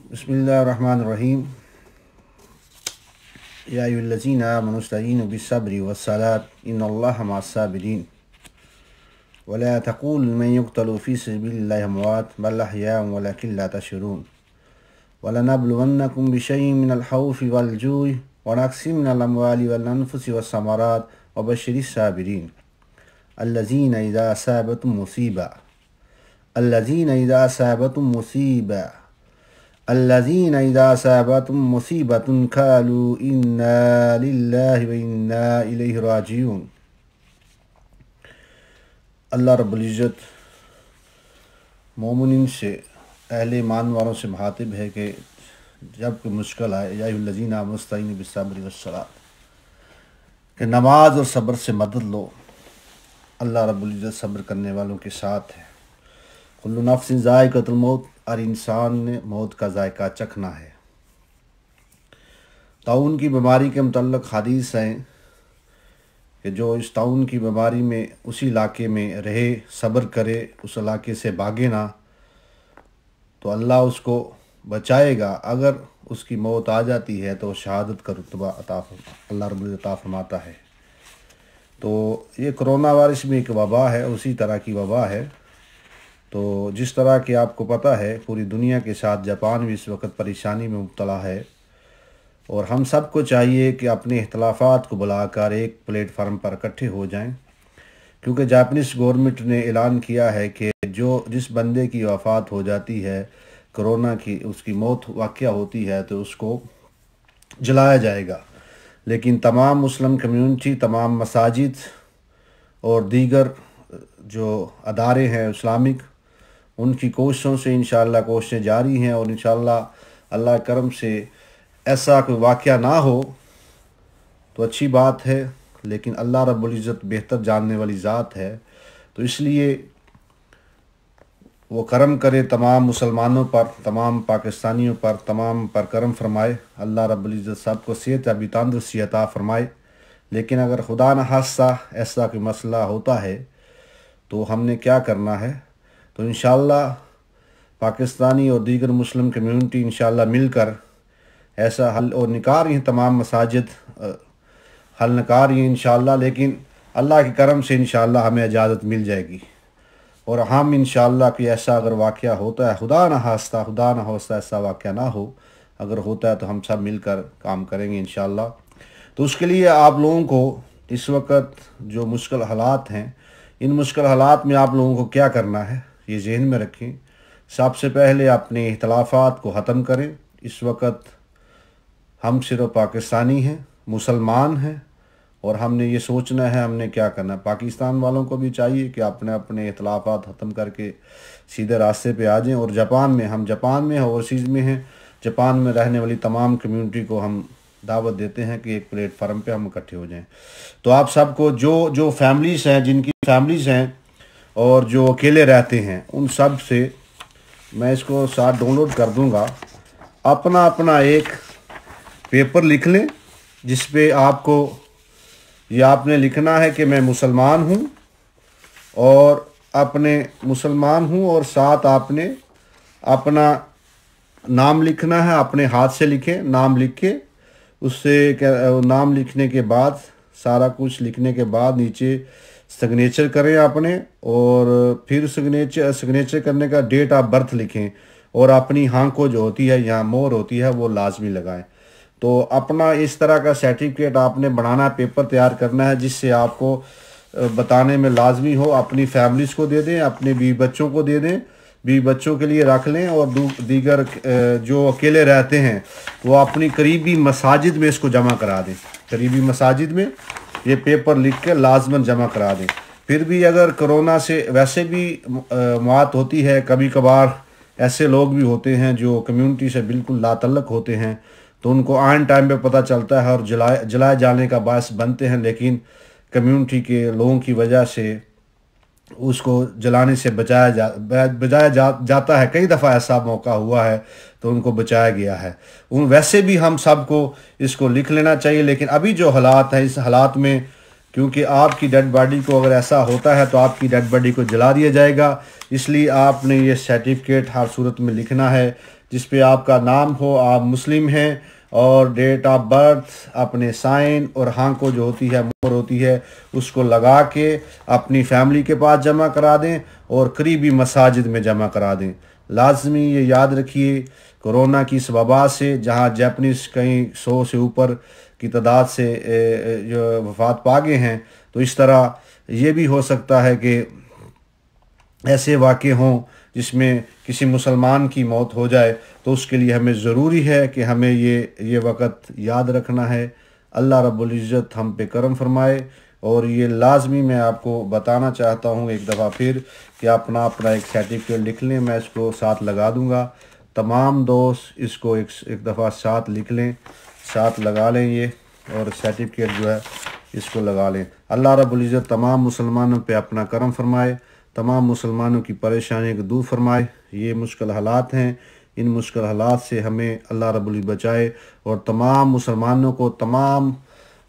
बिस्मिल्लाहिर्रहमानिर्रहीम। या अय्युहल्लज़ीना आमनु इस्तईनु बिस्सब्रि वस्सलात इन्नल्लाहा मअस्साबिरीन वला तक़ूलू लिमन युक़्तलू फ़ी सबिलिल्लाहि अमवात बल अहयाउन वलाकिन ला तशऊरून वलनब्लुवन्नकुम बिशैइन मिनल खौफ़ि वल जूइ व नक़्सिम मिनल अमवालि वल अनफ़ुसि वस्समरात वबश्शिरिस साबिरीन अल्लज़ीना इज़ा असाबतुम मुसीबतुन क़ालू इन्ना लिल्लाहि व इन्ना इलैहि राजिऊन। अल्लाह रब्बुल इज़्ज़त मोमिन से, अहले ईमान वालों से मुखातिब है कि जब कोई मुश्किल आए, या अय्युहल्लज़ीना आमनु इस्तईनु बिस्सब्रि वस्सलात, कि नमाज और सब्र से मदद लो। अल्लाह रब्बुल इज़्ज़त सब्र करने वालों के साथ है। कुल्लु नफ्सिन ज़ाइक़तुल मौत, और इंसान ने मौत का जायका चखना है। ताउन की बीमारी के मुतल्लिक़ हदीस हैं कि जो इस ताउन की बीमारी में उसी इलाके में रहे, सब्र करे, उस इलाके से भागे ना, तो अल्लाह उसको बचाएगा। अगर उसकी मौत आ जाती है तो शहादत का रुतबा अल्लाह रब्बुल अता फरमाता है। तो ये कोरोना वायरस में एक वबा है, उसी तरह की वबा है। तो जिस तरह कि आपको पता है पूरी दुनिया के साथ जापान भी इस वक्त परेशानी में मुब्तला है, और हम सब को चाहिए कि अपने इख्तलाफात को बुलाकर एक प्लेटफार्म पर इकट्ठे हो जाएं, क्योंकि जापानीज़ गवर्नमेंट ने ऐलान किया है कि जिस बंदे की वफ़ात हो जाती है कोरोना की, उसकी मौत वाक़या होती है, तो उसको जलाया जाएगा। लेकिन तमाम मुस्लिम कम्यूनिटी, तमाम मसाजिद और दीगर जो अदारे हैं इस्लामिक, उनकी कोशिशों से इंशाअल्लाह कोशिशें जारी हैं, और इंशाअल्लाह अल्लाह करम से ऐसा कोई वाक़या ना हो तो अच्छी बात है। लेकिन अल्लाह रब्बुल इज़्ज़त बेहतर जानने वाली ज़ात है, तो इसलिए वो करम करे तमाम मुसलमानों पर, तमाम पाकिस्तानियों पर, तमाम पर करम फरमाए। अल्लाह रब्बुल इज़्ज़त सबको सेहत अभी तंदुरुस्ती अता फरमाए। लेकिन अगर खुदा न खास्ता ऐसा कोई मसला होता है तो हमने क्या करना है? तो इंशाअल्लाह पाकिस्तानी और दीगर मुस्लिम कम्यूनिटी इंशाअल्लाह मिलकर ऐसा हल और निकाल रही हैं, तमाम मसाजिद हल निकाल रही हैं इंशाअल्लाह। लेकिन अल्लाह के करम से इंशाअल्लाह हमें इजाज़त मिल जाएगी, और हम इंशाअल्लाह कि ऐसा अगर वाक़या होता है, खुदा न खास्ता ऐसा वाक़या ना हो, अगर होता है तो हम सब मिलकर काम करेंगे इंशाअल्लाह। तो उसके लिए आप लोगों को इस वक्त जो मुश्किल हालात हैं, इन मुश्किल हालात में आप लोगों को क्या करना है ये जहन में रखें। सबसे पहले अपने इख्तलाफात को ख़त्म करें। इस वक्त हम सिर्फ पाकिस्तानी हैं, मुसलमान हैं, और हमने ये सोचना है हमने क्या करना है। पाकिस्तान वालों को भी चाहिए कि अपने अपने इख्तलाफात ख़त्म करके सीधे रास्ते पे आ जाएं। और हम जापान में ओवरसीज़ में हैं, जापान में रहने वाली तमाम कम्यूनिटी को हम दावत देते हैं कि एक प्लेटफार्म पे हम इकट्ठे हो जाएं। तो आप सबको जो फैमिलीज़ हैं, जिनकी फैमिलीज़ हैं और जो अकेले रहते हैं, उन सब से मैं इसको साथ डाउनलोड कर दूंगा। अपना अपना एक पेपर लिख लें, जिस पे आपने लिखना है कि मैं मुसलमान हूँ, और और साथ आपने अपना नाम लिखना है। अपने हाथ से लिखें, नाम लिख के नाम लिखने के बाद, सारा कुछ लिखने के बाद नीचे सिग्नेचर करें अपने, और फिर सिग्नेचर करने का डेट ऑफ बर्थ लिखें, और अपनी हाँको जो होती है, यहाँ मोहर होती है, वो लाजमी लगाएं। तो अपना इस तरह का सर्टिफिकेट आपने बनाना, पेपर तैयार करना है, जिससे आपको बताने में लाजमी हो। अपनी फैमिलीज़ को दे दें, अपने बीवी बच्चों को दे दें, बीवी बच्चों के लिए रख लें, और दीगर जो अकेले रहते हैं वो अपनी करीबी मसाजिद में इसको जमा करा दें। करीबी मसाजिद में ये पेपर लिख के लाजमन जमा करा दें। फिर भी अगर कोरोना से वैसे भी मौत होती है, कभी कभार ऐसे लोग भी होते हैं जो कम्यूनिटी से बिल्कुल लातल्लक होते हैं, तो उनको आन टाइम पे पता चलता है और जलाए जाने का बायस बनते हैं। लेकिन कम्यूनिटी के लोगों की वजह से उसको जलाने से बचाया जाता है। कई दफ़ा ऐसा मौका हुआ है तो उनको बचाया गया है। वैसे भी हम सबको इसको लिख लेना चाहिए। लेकिन अभी जो हालात हैं, इस हालात में क्योंकि आपकी डेड बॉडी को अगर ऐसा होता है तो आपकी डेड बॉडी को जला दिया जाएगा। इसलिए आपने ये सर्टिफिकेट हर सूरत में लिखना है जिस पे आपका नाम हो, आप मुस्लिम हैं, और डेट ऑफ बर्थ, अपने साइन और हाँ को जो होती है मोहर होती है उसको लगा के अपनी फैमिली के पास जमा करा दें और करीबी मसाजिद में जमा करा दें। लाजमी ये याद रखिए, कोरोना की इस वबा से जहाँ जापानीज़ कहीं 100 से ऊपर की तादाद से जो वफात पा गए हैं, तो इस तरह ये भी हो सकता है कि ऐसे वाक़े हों जिसमें किसी मुसलमान की मौत हो जाए। तो उसके लिए हमें ज़रूरी है कि हमें ये वक़्त याद रखना है। अल्लाह रब्बुल इज़्ज़त हम पे करम फरमाए। और ये लाजमी मैं आपको बताना चाहता हूँ एक दफ़ा फिर कि अपना एक सर्टिफिकेट लिख लें, मैं इसको साथ लगा दूँगा। तमाम दोस्त इसको एक दफ़ा साथ लिख लें, साथ लगा लें ये, और सर्टिफिकेट जो है इसको लगा लें। अल्लाह रब्बुल इज़्ज़त तमाम मुसलमानों पे अपना करम फरमाए, तमाम मुसलमानों की परेशानी को दूर फरमाए। ये मुश्किल हालात हैं, इन मुश्किल हालात से हमें अल्लाह रब्बुल इज़्ज़त बचाए और तमाम मुसलमानों को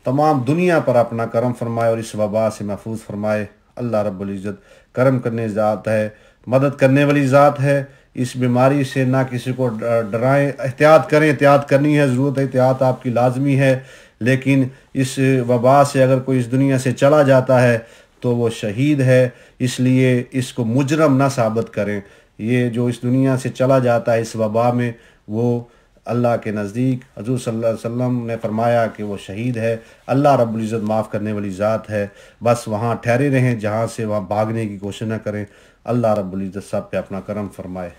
तमाम दुनिया पर अपना करम फरमाए और इस वबा से महफूज फरमाए। अल्लाह रब्बुल इज़्ज़त करम करने ज़ात है, मदद करने वाली ज़ात है। इस बीमारी से ना किसी को डराएं, एहतियात करें, एहतियात करनी है, ज़रूरत है, एहतियात आपकी लाजमी है। लेकिन इस वबा से अगर कोई इस दुनिया से चला जाता है तो वो शहीद है, इसलिए इसको मुजरम ना साबित करें। ये जो इस दुनिया से चला जाता है इस वबा में, वो अल्लाह के नज़दीक हज़ूर सल्लल्लाहु अलैहि वसल्लम ने फरमाया कि वो शहीद है। अल्लाह रब्बुल इज़्ज़त माफ़ करने वाली ज़ात है। बस वहाँ ठहरे रहें जहाँ से वहाँ भागने की कोशिश न करें। अल्लाह रब्बुल इज़्ज़त सब पे अपना करम फरमाए।